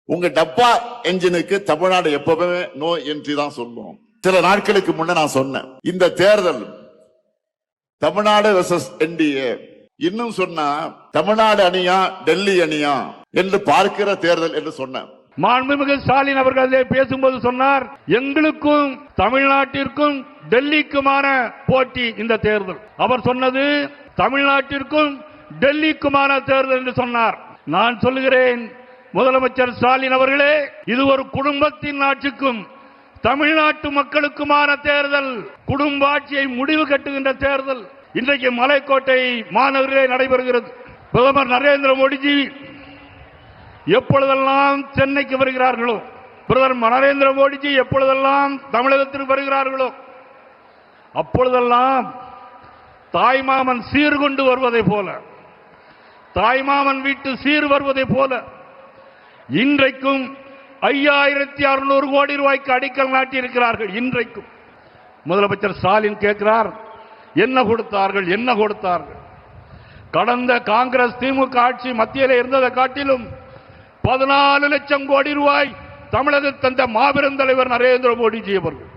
உங்க டப்பா என்ஜினுக்கு தமிழ்நாடு எப்பவுமே நோ என்ட்ரி தான் சொல்லுவோம். சில நாட்களுக்கு முன்ன நான் சொன்னேன், இந்த தேர்தல் தமிழ்நாடு வெர்சஸ் என்டிஏ, இன்னும் சொன்னா தமிழ்நாடு அணியா டெல்லி அணியா என்று பார்க்கிற தேர்தல் என்று சொன்னேன். மாண்புமிகு ஸ்டாலின் அவர்கள் பேசும்போது சொன்னார், எங்களுக்கும் தமிழ்நாட்டிற்கும் டெல்லிக்குமான போட்டி இந்த தேர்தல். அவர் சொன்னது தமிழ்நாட்டிற்கும் டெல்லிக்குமான தேர்தல் என்று சொன்னார். நான் சொல்லுகிறேன், முதலமைச்சர் ஸ்டாலின் அவர்களே, இது ஒரு குடும்பத்தின் ஆட்சிக்கும் தமிழ்நாட்டு மக்களுக்குமான தேர்தல், குடும்ப ஆட்சியை முடிவு கட்டுகின்ற தேர்தல் இன்றைக்கு மலைக்கோட்டை மாநகரிலே நடைபெறுகிறது. பிரதமர் நரேந்திர மோடிஜி எப்பொழுதெல்லாம் சென்னைக்கு வருகிறார்களோ, பிரதமர் நரேந்திர மோடிஜி எப்பொழுதெல்லாம் தமிழகத்திற்கு வருகிறார்களோ, அப்பொழுதெல்லாம் தாய்மாமன் சீர்கொண்டு வருவதை போல, தாய்மாமன் வீட்டு சீர் வருவதை போல இன்றைக்கும் 5600 கோடி ரூபாய்க்கு அடிக்கல் நாட்டி இருக்கிறார்கள். இன்றைக்கும் முதலமைச்சர் ஸ்டாலின் கேட்கிறார், என்ன கொடுத்தார்கள், என்ன கொடுத்தார்கள்? கடந்த காங்கிரஸ் திமுக ஆட்சி மத்தியிலே இருந்ததை காட்டிலும் 14 லட்சம் கோடி ரூபாய் தமிழக தந்த மாபெரும் தலைவர் நரேந்திர மோடிஜி அவர்கள்.